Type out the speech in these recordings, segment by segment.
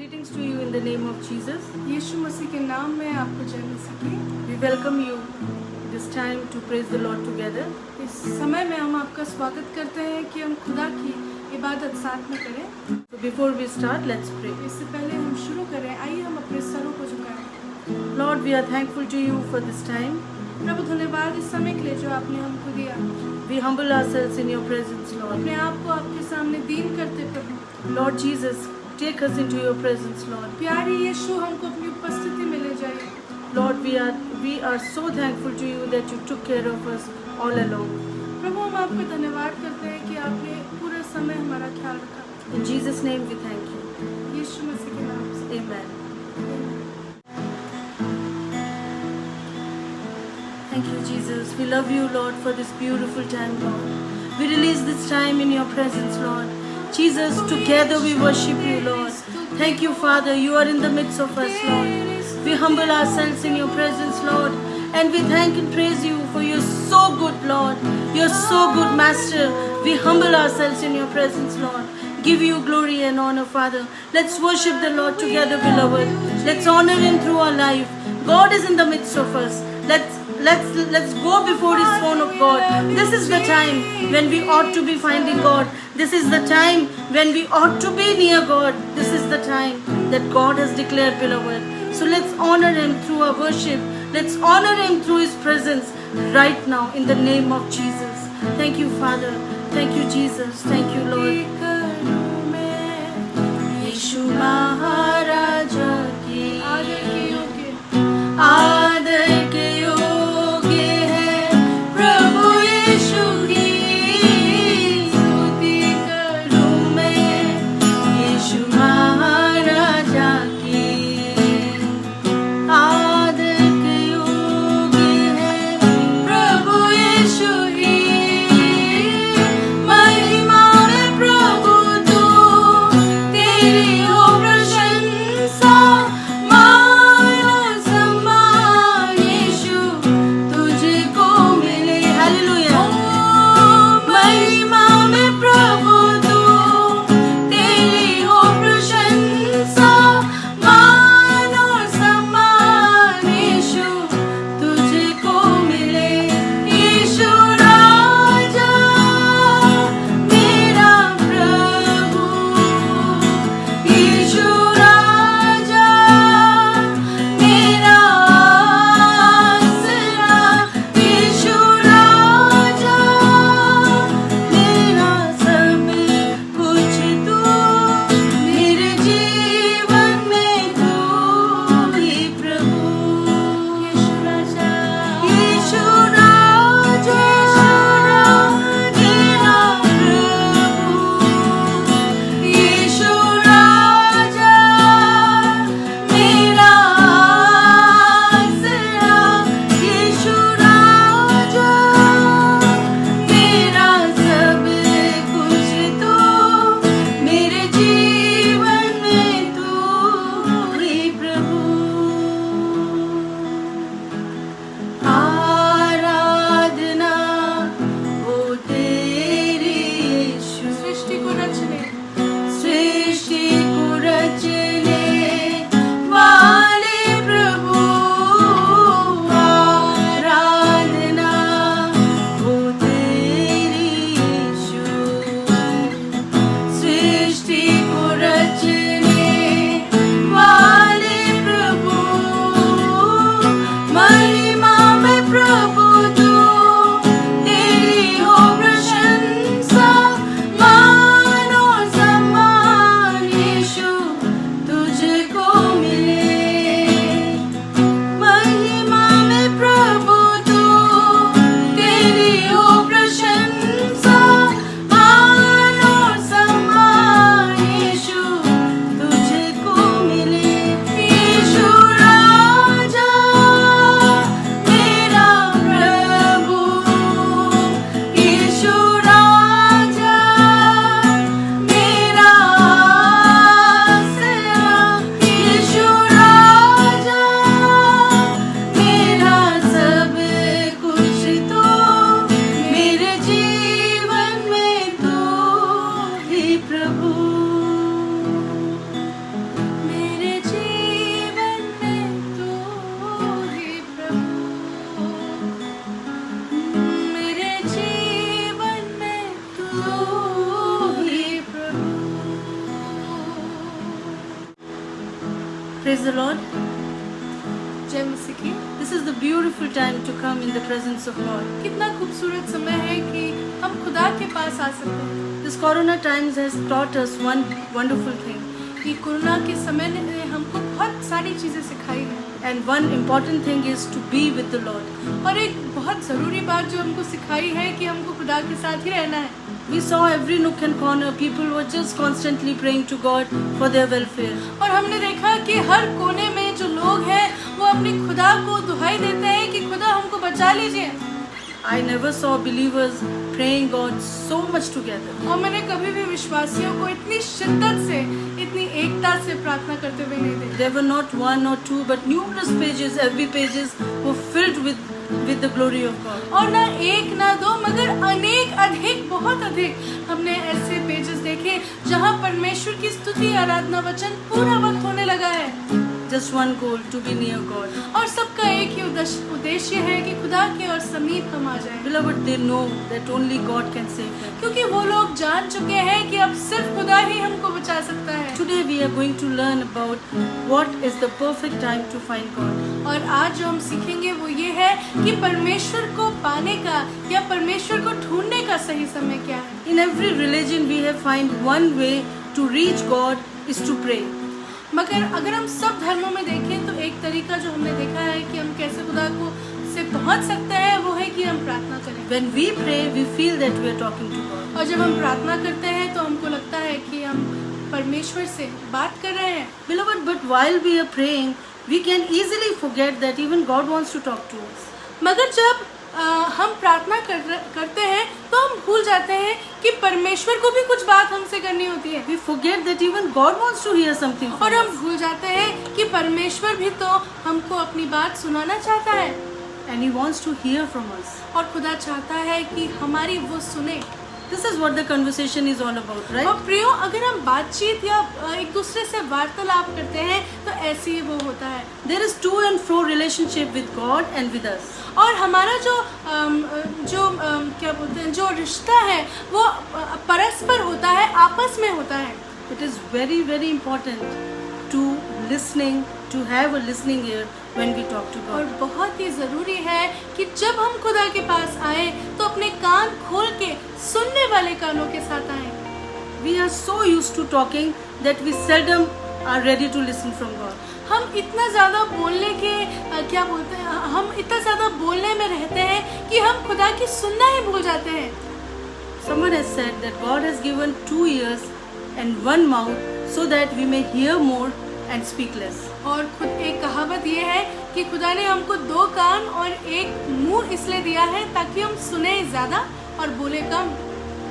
Greetings to you in the name of Jesus. यीशु मसीह के नाम में आपको जय मसीह की। We welcome you this time to praise the Lord together. इस समय में हम आपका स्वागत करते हैं कि हम खुदा की इबादत साथ में करें। So before we start, let's pray. इससे पहले हम शुरू करें, आइए हम अपने सरों को झुकाएं। Lord, we are thankful to you for this time. प्रभु धन्यवाद इस समय के लिए जो आपने हमको दिया। We humble ourselves in your presence, Lord. अपने आप को आपके सामने दीन करते प्रभु। Lord Jesus, take us into your presence, Lord. प्यारे यीशु हमको अपनी उपस्थिति में ले जाइए। Lord, we are so thankful to you that you took care of us all along. प्रभु हम आपका धन्यवाद करते हैं कि आपने पूरा समय हमारा ख्याल रखा। In Jesus' name we thank you. यीशु मसीह के नाम से Amen. Thank you, Jesus. We love you, Lord, for this beautiful time, Lord. We release this time in your presence, Lord. Jesus, together we worship you, Lord. Thank you, Father. You are in the midst of us, Lord. We humble ourselves in your presence, Lord. And we thank and praise you for you're so good, Lord. You're so good, Master. We humble ourselves in your presence, Lord. Give you glory and honor, Father. Let's worship the Lord together, beloved. Let's honor him through our life. God is in the midst of us. Let's go before his throne of God. This is the time when we ought to be finding God. This is the time when we ought to be near God. This is the time that God has declared, beloved. So let's honor him through our worship. Let's honor him through his presence right now in the name of Jesus. Thank you, Father. Thank you, Jesus. Thank you, Lord. यीशु महाराजा की आदर के योग्य है, प्रभु यीशु की स्तुति करूं मैं। यीशु महाराजा की आदर के योग्य है, प्रभु यीशु की महिमा में प्रभु तू, तेरी हो प्रशंसा, मान और सम्मान यीशु तुझको मिले। हालेलुया। महिमा में प्रभु तू, तेरी हो प्रशंसा, मान और सम्मान यीशु तुझको मिले। यीशु राजा मेरा प्रभु, यीशु राजा मेरा आसरा, यीशु राजा मेरा सब कुछ तू, मेरे जीवन में तू ही प्रभु। यीशु राजा, यीशु राजा मेरा प्रभु, यीशु राजा मेरा आसरा, यीशु राजा मेरा सब कुछ तू, मेरे जीवन में तू ही प्रभु। आराधना हो तेरी यीशु, सृष्टि को रचने वाले प्रभु। आराधना हो तेरी यीशु, सृष्टि को रचने वाले प्रभु। महिमा में प्रभु तू, तेरी हो प्रशंसा, मान और सम्मान यीशु तुझको मिले। महिमा में प्रभु तू, तेरी हो प्रशंसा, मान और सम्मान यीशु तुझको मिले। यीशु राजा मेरा प्रभु, यीशु राजा मेरा आसरा, यीशु राजा मेरा सब कुछ तू, मेरे जीवन में तू ही प्रभु। Praise the Lord. जय मसीह की। This is the beautiful time to come in the presence of God. कितना खूबसूरत समय है कि हम खुदा के पास आ सकते हैं। This Corona times has taught us one wonderful thing. कि कोरोना के समय ने हमको बहुत सारी चीज़ें सिखाई हैं। And one important thing is to be with the Lord. और एक बहुत ज़रूरी बात जो हमको सिखाई है कि हमको खुदा के साथ ही रहना है। We saw every nook and corner, people were just constantly praying to God for their welfare. और हमने देखा कि हर कोने में जो लोग हैं वो अपने खुदा को दुहाई देते हैं कि खुदा हमको बचा लीजिए। I never saw believers praying God so much together. और मैंने कभी भी विश्वासियों को इतनी शिद्दत से, इतनी एकता से प्रार्थना करते हुए नहीं देखा। There were not one or two, but numerous pages. Every pages were filled with the glory of God. और ना एक ना दो मगर अनेक, अधिक, बहुत अधिक हमने ऐसे पेजेस देखे जहाँ परमेश्वर की स्तुति, आराधना, वचन पूरा वक्त होने लगा है। Just one goal, to be near God. और सबका एक ही उद्देश्य है कि खुदा के और समीप हम आ जाएं। Beloved, they know that only God can save them. क्योंकि वो लोग जान चुके हैं कि अब सिर्फ खुदा ही हमको बचा सकता है। Today we are going to learn about what is the perfect time to find God. और आज जो हम सीखेंगे वो ये है कि परमेश्वर को पाने का या परमेश्वर को ढूंढने का सही समय क्या है। In every religion we have find one way to reach God is to pray. मगर अगर हम सब धर्मों में देखें तो एक तरीका जो हमने देखा है कि हम कैसे खुदा को से पहुंच सकते हैं वो है कि हम प्रार्थना करें। When we pray, we feel that we are talking to God. और जब हम प्रार्थना करते हैं तो हमको लगता है कि हम परमेश्वर से बात कर रहे हैं। Beloved, but while we are praying, we can easily forget that even God wants to talk to us. मगर जब हम प्रार्थना करते हैं तो हम भूल जाते हैं कि परमेश्वर को भी कुछ बात हमसे करनी होती है। We forget that even God wants to hear something from और हम us. भूल जाते हैं कि परमेश्वर भी तो हमको अपनी बात सुनाना चाहता है। And He wants to hear from us. और खुदा चाहता है कि हमारी वो सुने। This is what the conversation is all about, right? और प्रियो, अगर हम बातचीत या एक दूसरे से वार्तालाप करते हैं तो ऐसे ही वो होता है। There is to and fro relationship with God and with us. और हमारा जो क्या बोलते हैं, जो रिश्ता है वो परस्पर होता है, आपस में होता है। It is very, very important to listening, to have a listening ear when we talk to और God. बहुत ही ज़रूरी है कि जब हम खुदा के पास आए तो अपने कान खोल के सुनने वाले कानों के साथ आए। We are so used to talking that we seldom are ready to listen from God. हम इतना ज़्यादा बोलने के क्या बोलते हैं, हम इतना ज़्यादा बोलने में रहते हैं कि हम खुदा की सुनना ही भूल जाते हैं। Someone has said that God has given 2 ears and 1 mouth so that we may hear more and speak less. और खुद एक कहावत ये है कि खुदा ने हमको 2 कान और 1 मुंह इसलिए दिया है ताकि हम सुने ज़्यादा और बोले कम।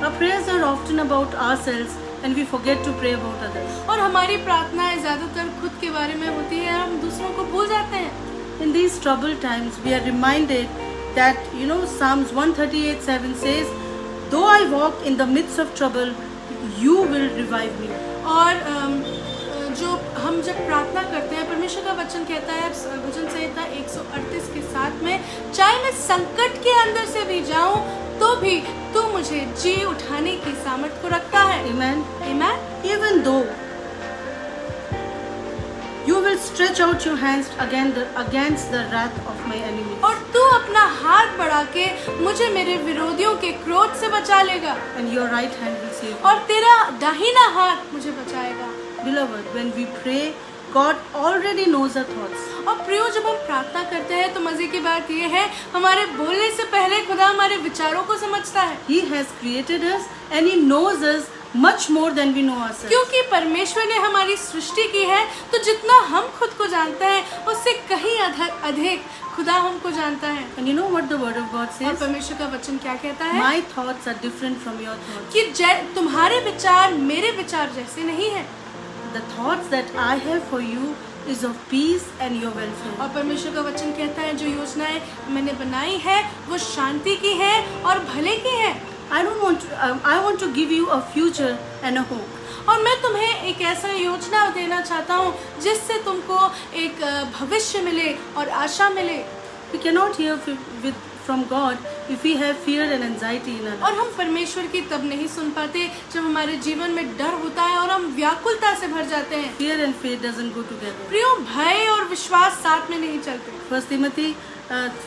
Our prayers are often about ourselves and we forget to pray about others. और हमारी प्रार्थनाएं ज़्यादातर खुद के बारे में होती है, हम दूसरों को भूल जाते हैं। In these troubled times, we are reminded that, Psalms 138:7 says, though I walk in the midst of trouble, you will revive me. और जो हम जब प्रार्थना करते हैं, परमेश्वर का वचन कहता है भजन संहिता 138 के 7 में, चाहे मैं संकट के अंदर से भी जाऊं तो भी तू मुझे जी उठाने की सामर्थ को रखता है। Amen. Amen? Even though you will stretch out your hands against the wrath of my enemies. और तू अपना हाथ बढ़ा के मुझे मेरे विरोधियों के क्रोध से बचा लेगा And your right hand will save you. और तेरा दाहिना हाथ मुझे बचाएगा। Beloved, when we pray, God already knows our thoughts. और प्रियो, जब हम प्रार्थना करते हैं तो मजे की बात ये है, हमारे बोलने से पहले खुदा हमारे विचारों को समझता है। He has created us and He knows us much more than we know ourselves. क्योंकि परमेश्वर ने हमारी सृष्टि की है तो जितना हम खुद को जानते हैं उससे कहीं अधिक खुदा हमको जानता है। And you know what the word of God और says? परमेश्वर का वचन क्या कहता है? My thoughts are different from your thoughts. कि तुम्हारे विचार मेरे विचार जैसे नहीं है। The thoughts that I have for you is of peace and your welfare. और परमेश्वर का वचन कहता है जो योजनाएं मैंने बनाई है वो शांति की है और भले की है। I want to give you a future and a hope. और मैं तुम्हें एक ऐसा योजना देना चाहता हूँ जिससे तुमको एक भविष्य मिले और आशा मिले। We cannot hear with from God if we have fear and anxiety in our और life. हम परमेश्वर की तब नहीं सुन पाते जब हमारे जीवन में डर होता है और हम व्याकुलता से भर जाते हैं। Fear and faith doesn't go together. प्रियो, भय और विश्वास साथ में नहीं चलते। 1 Timothy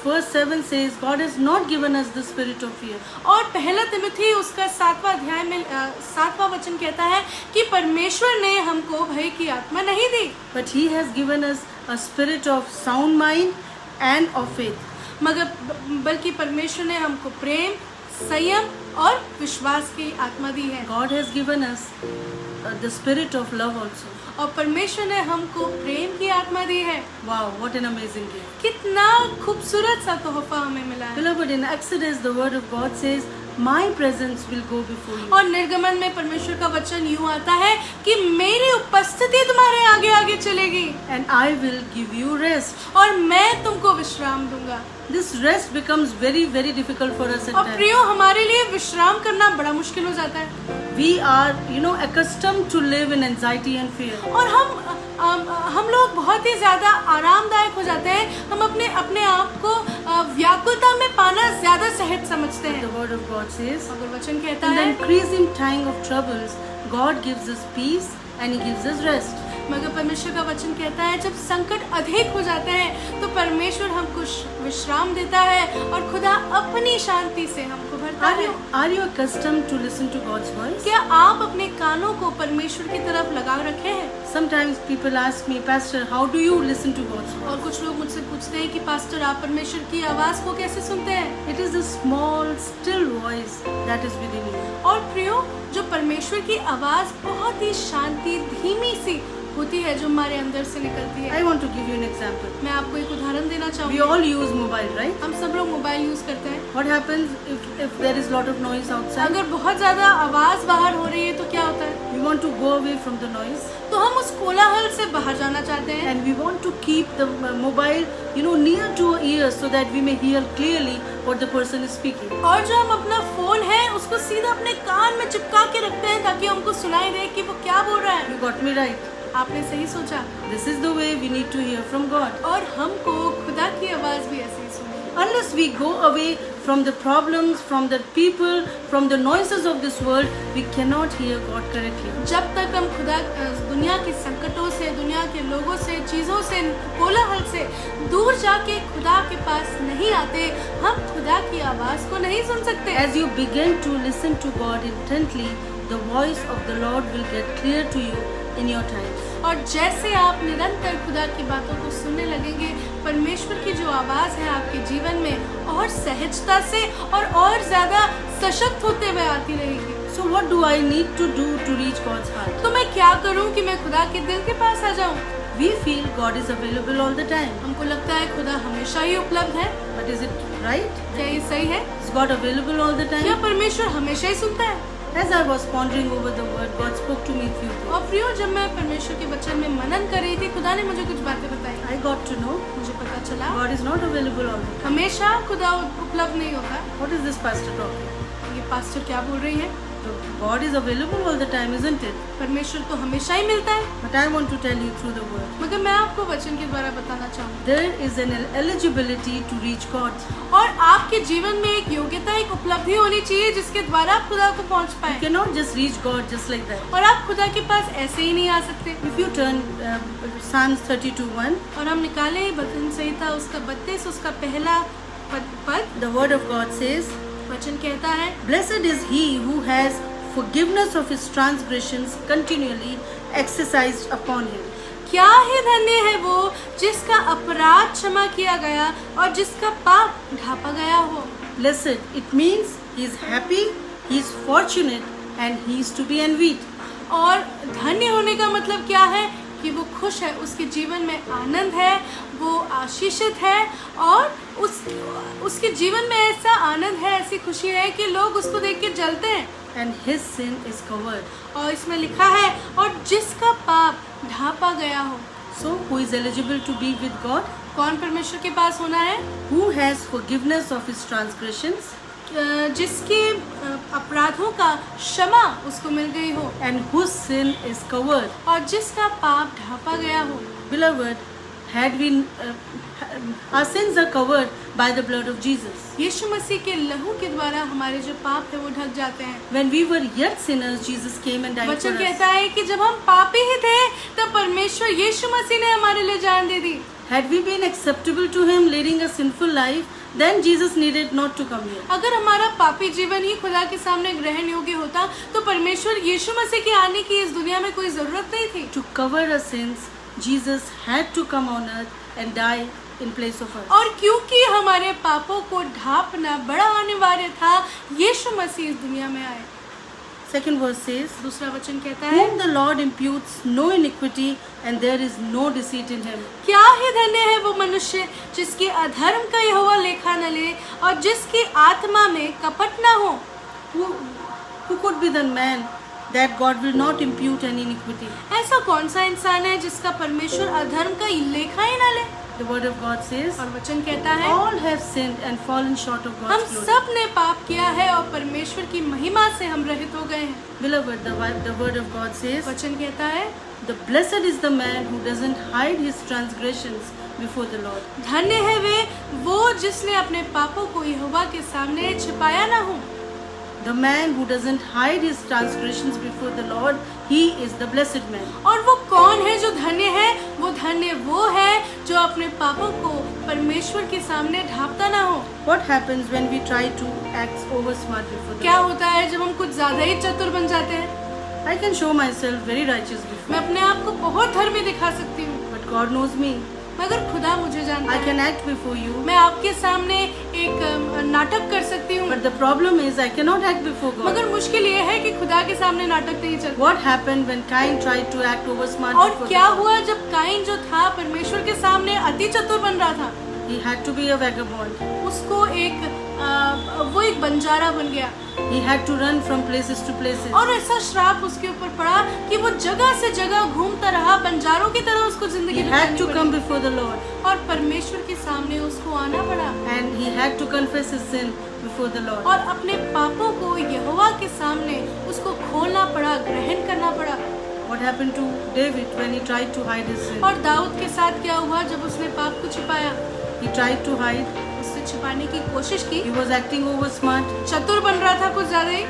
verse 7 says, God has not given us the spirit of fear. और पहला तिमोथी उसका 7वां अध्याय में 7वां वचन कहता है कि परमेश्वर ने हमको भय की आत्मा नहीं दी, But He has given us a spirit of sound mind and of faith. मगर बल्कि परमेश्वर ने हमको प्रेम, संयम और विश्वास की आत्मा दी है। God has given us the spirit of love also. और परमेश्वर ने हमको प्रेम की आत्मा दी है। Wow, what an amazing gift. कितना खूबसूरत सा तोहफा हमें मिला है। Beloved, in Exodus, the word of God says, My presence will go before you. और निर्गमन में परमेश्वर का वचन यूं आता है कि मेरी उपस्थिति तुम्हारे आगे आगे चलेगी And I will give you rest. और मैं तुमको विश्राम दूंगा। This rest becomes very, very difficult for us at और times. प्रियो, हमारे लिए विश्राम करना बड़ा मुश्किल हो जाता है। We are, accustomed to live in anxiety and fear. और हम लोग बहुत ही ज्यादा आरामदायक हो जाते हैं। हम अपने आप को व्याकुलता में पाना ज्यादा सहज समझते The हैं। word of God says, मगर वचन कहता in the है, increasing time of troubles, God gives us peace and He gives us rest. मगर परमेश्वर का वचन कहता है जब संकट अधिक हो जाते हैं तो परमेश्वर हमको विश्राम देता है और खुदा अपनी शांति से हमको भरता है। Are you accustomed to listen to God's voice? क्या आप अपने कानों को परमेश्वर की तरफ लगाव रखे हैं? Sometimes people ask me, Pastor, how do you listen to God's voice? और कुछ लोग मुझसे पूछते हैं कि पास्टर, आप परमेश्वर की आवाज को कैसे सुनते हैं? It is a small, still voice that is within you. और प्रियो, जो परमेश्वर की आवाज बहुत ही शांति धीमी सी होती है जो हमारे अंदर से निकलती है। I want to give you an example. मैं आपको एक उदाहरण देना We चाहूँगी। all use mobile, right? हम सब लोग मोबाइल यूज करते हैं। What happens if there is lot of noise outside? अगर बहुत ज्यादा आवाज बाहर हो रही है तो क्या होता है? We want to go away from the noise तो हम उस कोलाहल से बाहर जाना चाहते हैं and we want to keep the mobile, near to our ears so that we may hear clearly what the person is speaking. और जो हम अपना फोन है उसको सीधा अपने कान में चिपका के रखते हैं ताकि हमको सुनाई दे कि वो क्या बोल रहा है। You got me right. आपने सही सोचा। This is the way we need to hear from God. और हमको खुदा की आवाज भी ऐसे ही सुननी है। Unless we go away from the problems, from the people, from the noises of this world, we cannot hear God correctly. जब तक हम खुदा दुनिया के संकटों से, दुनिया के लोगों से, चीजों से, कोलाहल से दूर जाके खुदा के पास नहीं आते, हम खुदा की आवाज को नहीं सुन सकते। As you begin to listen to God intently, the voice of the Lord will get clear to you in your times. और जैसे आप निरंतर खुदा की बातों को सुनने लगेंगे, परमेश्वर की जो आवाज है आपके जीवन में और सहजता से और ज्यादा सशक्त होते हुए आती रहेगी। So what do I need to do to reach God's heart? तो मैं क्या करूं कि मैं खुदा के दिल के पास आ जाऊं? We feel God is available all the time. हमको लगता है खुदा हमेशा ही उपलब्ध है। But is it right? क्या ये सही है? Is God available all the क्या time? परमेश्वर हमेशा ही सुनता है? As I was pondering over the word, God spoke to me few things. और प्रियो, जब मैं परमेश्वर के वचन में मनन कर रही थी, खुदा ने मुझे कुछ बातें बताई। I got to know मुझे पता चला God is not available all the time. हमेशा खुदा उपलब्ध नहीं होता। What is this pastor talking? ये पास्टर क्या बोल रही है? So God is available all the time, isn't it? परमेश्वर तो हमेशा ही मिलता है। But I want to tell you through the word. मगर मैं आपको वचन के द्वारा बताना चाहूँगी। There is an eligibility to reach God. और आपके जीवन में एक योग्यता, एक उपलब्धि होनी चाहिए जिसके द्वारा आप खुदा को पहुँच You पाए। cannot just reach God just like that. और आप खुदा के पास ऐसे ही नहीं आ सकते। If you turn Psalms 32:1, और हम निकाले भजन संहिता उसका 32 उसका पहला पद, the word of God says, वचन कहता है, Blessed is he who has forgiveness of his transgressions continually exercised upon him. क्या ही धन्य है वो जिसका अपराध क्षमा किया गया और जिसका पाप ढापा गया हो। Blessed, it means he is happy, he is fortunate, and he is to be envied. और धन्य होने का मतलब क्या है? कि वो खुश है, उसके जीवन में आनंद है, वो आशीषित है और उसके जीवन में ऐसा आनंद है, ऐसी खुशी है कि लोग उसको देख के जलते हैं। And his sin is covered. और इसमें लिखा है और जिसका पाप ढापा गया हो। So, who is eligible to be with God? कौन परमेश्वर के पास होना है? Who has forgiveness of his transgressions जिसके अपराधों का क्षमा उसको मिल गई हो and whose sin is covered. और जिसका पाप ढापा गया हो। Beloved, had been, our sins are covered by the blood of Jesus. यीशु मसीह के लहू के द्वारा हमारे जो पाप है वो ढक जाते हैं। When we were yet sinners, Jesus came and died for वचन us. कहता है कि जब हम पापी ही थे तब परमेश्वर यीशु मसीह ने हमारे लिए जान दे दी। Had we been acceptable to Him, leading a sinful life, then Jesus needed not to come here. अगर हमारा पापी जीवन ही खुदा के सामने ग्रहण योग्य होता तो परमेश्वर यीशु मसीह के आने की इस दुनिया में कोई जरूरत नहीं थी। To cover our sins, Jesus had to come on earth and die in place of us. और क्योंकि हमारे पापों को ढांपना बड़ा अनिवार्य था, यीशु मसीह इस दुनिया में आए। Second verse says, दूसरा वचन कहता है, whom the Lord imputes no iniquity and there is no deceit in him. क्या ही धन्य है वो मनुष्य जिसके अधर्म का यहोवा लेखा न ले और जिसकी आत्मा में कपट न हो। Who could be the man that God will not impute any iniquity? ऐसा कौन सा इंसान है जिसका परमेश्वर अधर्म का लेखा ही न ले। The word of God says, और वचन कहता है, all have sinned and fallen short of हम God's glory. सब ने पाप किया है और परमेश्वर की महिमा से हम रहित हो गए हैं। Beloved, the word of God says, वचन कहता है, the blessed is the man who doesn't hide his transgressions before the Lord. धन्य है वो जिसने अपने पापों को यहोवा के सामने छिपाया ना हो। The man who doesn't hide his transgressions before the Lord, he is the blessed man. और वो कौन है जो धन्य है? वो धन्य वो है जो अपने पापों को परमेश्वर के सामने ढांपता ना हो। What happens when we try to act over smart before the क्या Lord? होता है जब हम कुछ ज्यादा ही चतुर बन जाते हैं? I can show myself very righteous before, मैं अपने आप को बहुत धर्मी दिखा सकती हूँ, but God knows me. मगर खुदा मुझे जानता I है। can act before you, मैं आपके सामने एक नाटक कर सकती हूँ, but the problem is I cannot act before God. मगर मुश्किल ये है कि खुदा के सामने नाटक नहीं चलता। What happened when Cain tried to act over smart और before क्या the Lord? हुआ जब काइन जो था परमेश्वर के सामने अति चतुर बन रहा था, He had to be a vagabond. उसको वो एक बंजारा बन गया He had to run from places to places. और ऐसा श्राप उसके ऊपर पड़ा कि वो जगह से जगह घूमता रहा, बंजारों की तरह उसको He जिंदगी had बितानी to पड़ी। come before the Lord, और परमेश्वर के सामने उसको आना पड़ा and he had to confess his sin before the Lord. और अपने पापों को यहोवा के सामने उसको खोलना पड़ा, ग्रहण करना पड़ा। What happened to David when he tried to hide his sin? और दाऊद के साथ क्या हुआ जब उसने पाप को छिपाया? He tried to hide. उससे छिपाने की कोशिश की, He was acting over smart, चतुर बन रहा था कुछ ज्यादा ही,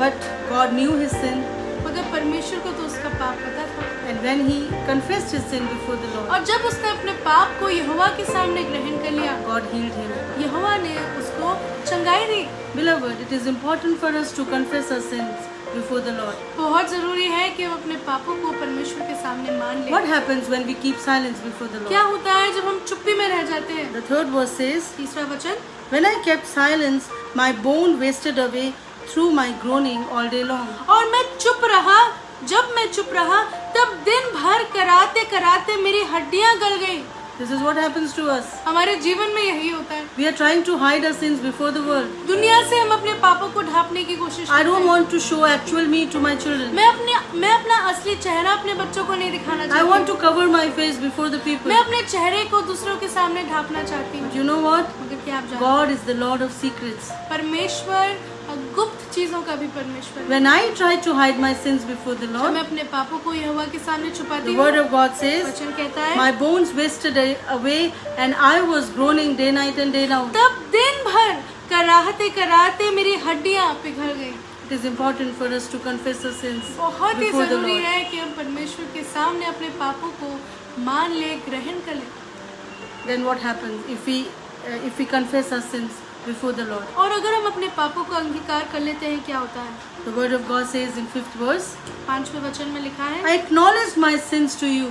but God knew his sin, मगर परमेश्वर को तो उसका पाप पता था। and when he confessed his sin before the Lord, और जब उसने अपने पाप को यहोवा के सामने ग्रहण कर लिया, God healed him. यहोवा ने उसको चंगाई दी। Beloved, it is important for us to confess our sins before the Lord. बहुत जरूरी है कि हम अपने पापों को परमेश्वर के सामने मान लें। What happens when we keep silence before the क्या Lord? होता है जब हम चुप्पी में रह जाते हैं? The third verse says, तीसरा वचन, when I kept silence, my bone wasted away through my groaning all day long. और मैं चुप रहा, जब मैं चुप रहा तब दिन भर कराते कराते मेरी हड्डियां गल गई। This is what happens to us. हमारे जीवन में यही होता है। We are trying to hide our sins before the world. दुनिया से हम अपने पापों को ढांपने की कोशिश I करते don't हैं। want to show actual me to my children. मैं अपना असली चेहरा अपने बच्चों को नहीं दिखाना I चाहती want हूँ। to cover my face before the people. मैं अपने चेहरे को दूसरों के सामने ढांपना चाहती हूँ। But you know what? मगर क्या आप जानते हैं? God is the Lord of secrets. परमेश्वर गुप्त चीजों का भी परमेश्वर है। When I try to hide my sins before the जब मैं Lord, अपने पापों को यहोवा के सामने छुपाती the हूँ, word of God says, वचन कहता है, my bones wasted away and I was groaning day night and day now. तब दिन भर कराहते कराहते मेरी हड्डियां पिघल गई। It is important for us to confess our sins बहुत ही before the जरूरी Lord. है कि हम परमेश्वर के सामने अपने पापों को मान ले, ग्रहण कर ले। Then what happens if we confess our sins before the Lord? और अगर हम अपने पापों को अंगीकार कर लेते हैं, क्या होता है? The word of God says in 5th verse, 5वें वचन में लिखा है, I acknowledged my sins to you.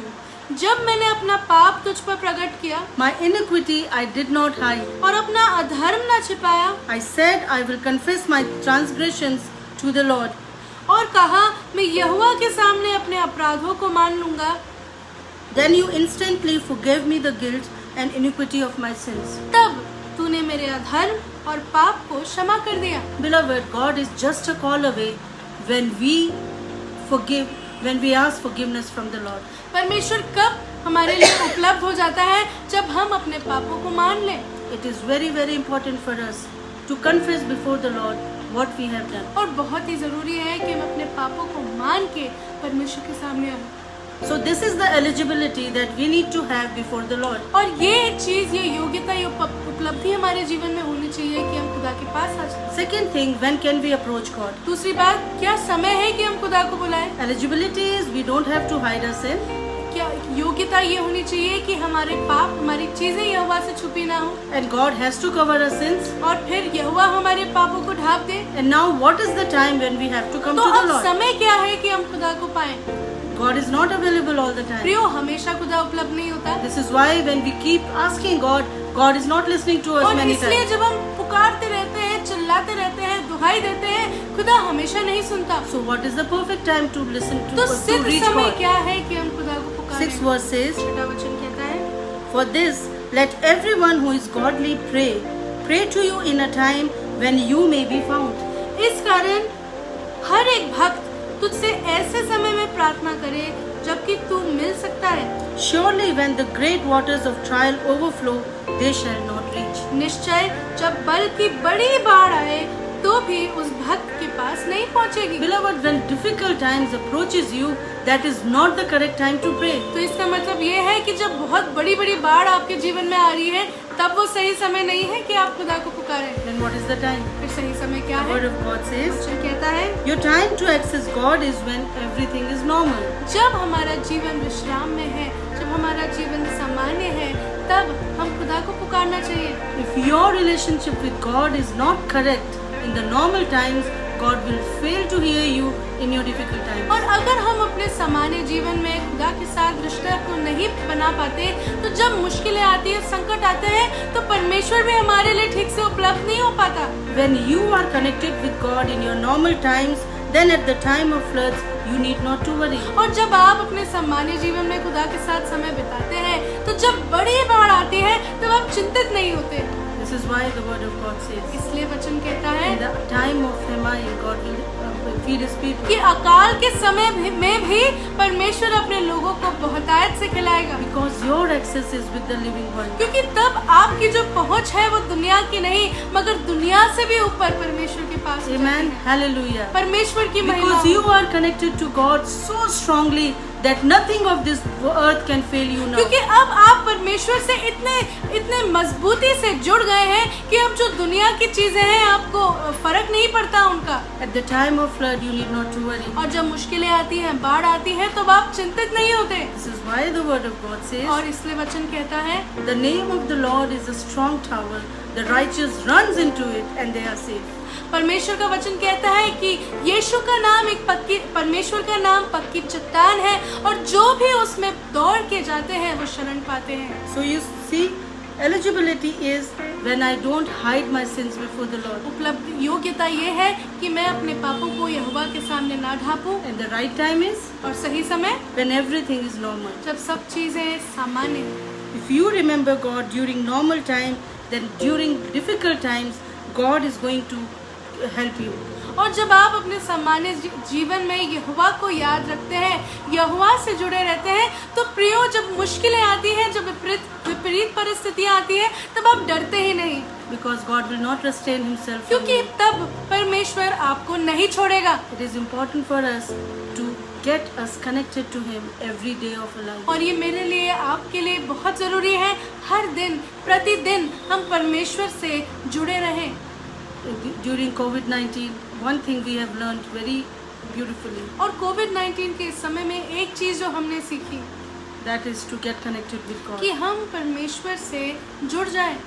जब मैंने अपना पाप तुझ पर प्रकट किया My iniquity I did not hide. और अपना अधर्म न छिपाया, I said I will confess my transgressions to the Lord. और कहा मैं यहोवा के सामने अपने अपराधों को मान लूंगा, Then you instantly forgave me the guilt and iniquity of my sins. तब तूने मेरे अधर्म और पाप को क्षमा कर दिया। Beloved, God is just a call away when we ask forgiveness from the Lord. परमेश्वर कब हमारे लिए उपलब्ध हो जाता है? जब हम अपने पापों को मान लें। It is very, very important for us to confess before the Lord what we have done. और बहुत ही जरूरी है कि हम अपने पापों को मान के परमेश्वर के सामने आए। So this is the eligibility that we need to have before the Lord. और ये चीज, ये योग्यता, ये उपलब्धि हमारे जीवन में होनी चाहिए कि हम खुदा के पास आ जाएं। Second thing, when can we approach God? दूसरी बात, क्या समय है कि हम खुदा को बुलाएं? Eligibility is we don't have to hide our sin. क्या योग्यता ये होनी चाहिए कि हमारे पाप, हमारी चीजें यहोवा से छुपी ना हो, And God has to cover our sins. और फिर यहोवा हमारे पापों को ढांप दे। And now what is the time when we have to come तो to the अब Lord? समय क्या है कि हम खुदा को पाएं? God is not available all the time. प्रियो, हमेशा खुदा उपलब्ध नहीं होता। This is why when we keep asking God, God is not listening to us और many इसलिए times. जब हम पुकारते रहते हैं, चिल्लाते रहते हैं, दुहाई देते हैं, खुदा हमेशा नहीं सुनता। So what is the perfect time to listen तो to सिद्ध reach समय God? क्या है कि हम खुदा को पुकारें? 6th verse says, छठा वचन कहता है, For this, let everyone who is godly pray to you in a time when you may be found. इस कारण हर एक भक्त तुझसे ऐसे समय में प्रार्थना करे जबकि तू मिल सकता है। Surely when the great waters of trial overflow, they shall not reach. निश्चय जब बल की बड़ी बाढ़ आए तो भी उस भक्त के पास नहीं पहुंचेगी। Beloved, when difficult times approaches you, that is not the correct time to pray. तो इसका मतलब ये है कि जब बहुत बड़ी बड़ी बाढ़ आपके जीवन में आ रही है, तब वो सही समय नहीं है कि आप खुदा को पुकारें। Then what is the time? फिर सही समय क्या The है? word of God says, वचन कहता है, your time to access God is when everything is normal. जब हमारा जीवन विश्राम में है, जब हमारा जीवन सामान्य है, तब हम खुदा को पुकारना चाहिए। If your relationship with God is not correct in the normal times, God will fail to hear you in your difficult times. और अगर हम अपने सामान्य जीवन में खुदा के साथ रिश्ते को नहीं बना पाते, तो जब मुश्किलें आती है, संकट आते हैं, तो परमेश्वर भी हमारे लिए ठीक से उपलब्ध नहीं हो पाता। When you are connected with God in your normal times, then at the time of floods, you need not to worry. और जब आप अपने सामान्य जीवन में खुदा के साथ समय बिताते हैं, तो जब बड़ी बाढ़ आती है, तब आप चिंतित नहीं होते। This is why the word of God says, इसलिए वचन कहता है in the time of famine, God will feed His people. कि अकाल के समय में भी परमेश्वर अपने लोगों को बहुतायत से खिलाएगा, Because your access is with the living one. क्योंकि तब आपकी जो पहुंच है वो दुनिया की नहीं, मगर दुनिया से भी ऊपर परमेश्वर के पास हो जाती Amen. है। Hallelujah. परमेश्वर की महिमा Because you are connected to God so strongly that nothing of this earth can fail you now. क्योंकि अब आप परमेश्वर से इतने मजबूती से जुड़ गए हैं कि अब जो दुनिया की चीजें हैं आपको फर्क नहीं पड़ता उनका। At the time of flood, you need not to worry. और जब मुश्किलें आती हैं, बाढ़ आती है, तो आप चिंतित नहीं होते। This is why the word of God says, और इसलिए वचन कहता है, the name of the Lord is a strong tower. The righteous runs into it and they are safe. परमेश्वर का वचन कहता है कि यीशु का नाम परमेश्वर का नाम पक्की चट्टान है, और जो भी उसमें दौड़ के जाते हैं वो शरण पाते हैं। So you see, eligibility is when I don't hide my sins before the Lord. उपलब्ध योग्यता ये है कि मैं अपने पापों को यहोवा के सामने ना ढांपूं, And the right time is और सही समय when everything is normal. जब सब चीजें सामान्य हैं। If you remember God during normal time, then during difficult times, God is going to help you. और जब आप अपने सामान्य जीवन में यहोवा को याद रखते हैं, यहोवा से जुड़े रहते हैं, तो प्रियो, जब मुश्किलें आती हैं, जब विपरीत परिस्थितियां आती हैं, तब आप डरते ही नहीं, Because God will not restrain Himself from क्योंकि you. तब परमेश्वर आपको नहीं छोड़ेगा। It is important for us to get us connected to Him every day of our life. और ये मेरे लिए, आपके लिए बहुत ज़रूरी है, हर दिन प्रतिदिन हम परमेश्वर से जुड़े रहें। During COVID-19, one thing we have learned very beautifully, और कोविड-19 के समय में एक चीज़ जो हमने सीखी, that is to get connected with God. कि हम परमेश्वर से जुड़ जाएं।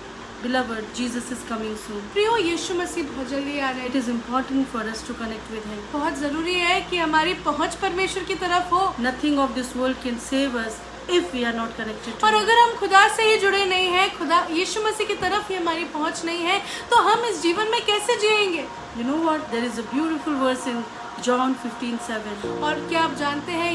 Beloved, Jesus is coming soon. प्रियो, यीशु मसीह बहुत जल्दी आ रहे It हैं। is important for us to connect with Him. बहुत ज़रूरी है कि हमारी पहुंच परमेश्वर की तरफ हो, Nothing of this world can save us if we are not connected to और Him. अगर हम खुदा से ही जुड़े नहीं हैं, खुदा यीशु मसीह की तरफ ही हमारी पहुंच नहीं है, तो हम इस जीवन में कैसे जिएंगे? You know what? There is a beautiful verse in John 15:7. और क्या आप जानते हैं,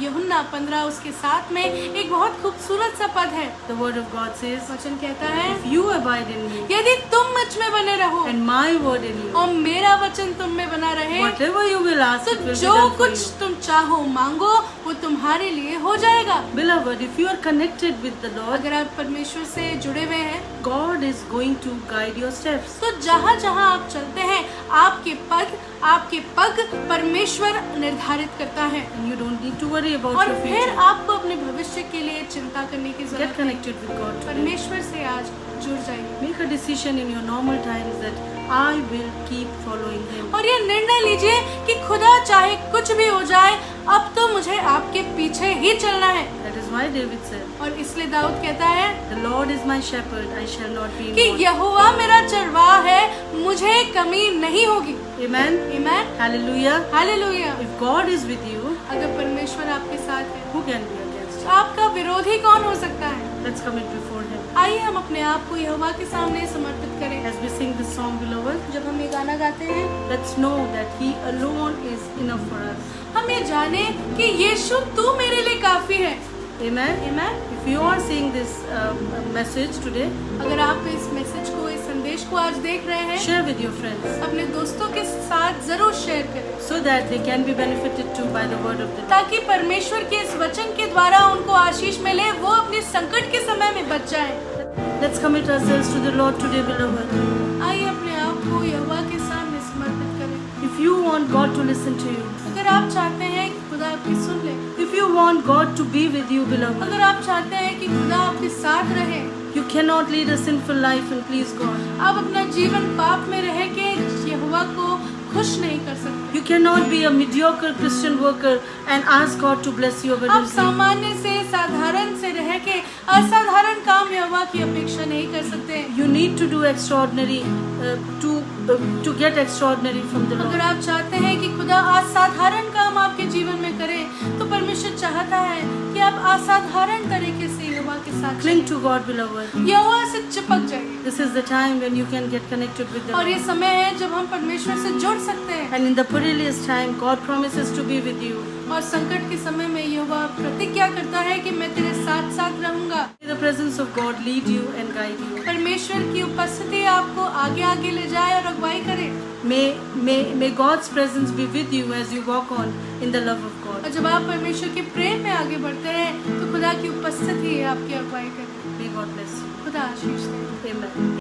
यूहन्ना 15 उसके 7 में एक बहुत खूबसूरत सा पद है। The word of God says, वचन कहता है, if you abide in me यदि तुम मुझ में बने रहो and my word in you, और मेरा वचन तुम में बना रहे, whatever you will ask, it तो will be जो done for कुछ you. तुम चाहो मांगो, वो तुम्हारे लिए हो जाएगा। Beloved, if you are connected with the Lord, अगर आप परमेश्वर से जुड़े हुए हैं, God is going to guide your steps. तो जहाँ जहाँ आप चलते हैं, आपके पद आपके पग परमेश्वर निर्धारित करता है And you don't need to worry about और your फिर future. आपको अपने भविष्य के लिए चिंता करने की Get जरूरत नहीं। connected with God today. परमेश्वर से आज जुड़ जाइए Make a decision in your normal times that I will keep following Him. और ये निर्णय लीजिए कि खुदा चाहे कुछ भी हो जाए, अब तो मुझे आपके पीछे ही चलना है। That is why David said, और इसलिए दाऊद कहता है "The Lord is my shepherd; I shall not be in कि want." यहोवा मेरा चरवाहा है, मुझे कमी नहीं होगी। Amen. आमीन, Hallelujah. Hallelujah. If God is with you, अगर परमेश्वर आपके साथ है who can be against तो you? आपका विरोधी कौन हो सकता है? Let's commit before Him. आइए हम अपने आप को यहोवा के सामने समर्पित करें। As we sing this song, beloved, जब हम ये गाना गाते हैं, let's know that He alone is enough for us. हम ये जाने कि यीशु तू मेरे लिए काफी है। Amen. आमीन। If you are seeing this message today, अगर आप इस मैसेज को, इस संदेश को आज देख रहे हैं, share with your friends अपने दोस्तों के साथ जरूर शेयर करें so that they can be benefited too by the word of the Lord. ताकि परमेश्वर के इस वचन के द्वारा उनको आशीष मिले, वो अपने संकट के समय में बच जाएं। Let's commit ourselves to the Lord today, beloved. आइए अपने आप को यहोवा के सामने समर्पित करें। If you want God to listen to you, अगर आप चाहते हैं कि खुदा आपकी सुन ले, if you want God to be with you, beloved, अगर आप चाहते हैं कि खुदा आपके साथ रहे, you cannot lead a sinful life and please God. आप अपना जीवन पाप में रह के यहोवा को खुश नहीं कर सकते। You cannot be a mediocre Christian worker and ask God to bless you आप abundantly. सामान्य से, साधारण से रह के असाधारण काम यहोवा की अपेक्षा नहीं कर सकते। You need to do extraordinary to get extraordinary from the अगर Lord. आप चाहते हैं कि खुदा असाधारण काम आपके जीवन में करे, तो परमेश्वर चाहता है कि आप असाधारण तरीके से यहोवा के साथ Cling to God, beloved. यहोवा से चिपक जाइए। This is the time when you can get connected with the और ये Lord. समय है जब हम परमेश्वर से जुड़ सकते हैं। And in the perilous time, God promises to be with you. और संकट के समय में यहोवा प्रतिज्ञा करता है कि मैं तेरे साथ साथ रहूंगा। May the presence of God lead you and guide you. परमेश्वर की उपस्थिति आपको आगे आगे ले जाए और अगुवाई करे। May God's presence be with you as you walk on in the love of God. और जब आप परमेश्वर के प्रेम में आगे बढ़ते हैं, तो खुदा की उपस्थिति आपकी अगुवाई करे। May God bless you. खुदा आशीष दे। Amen.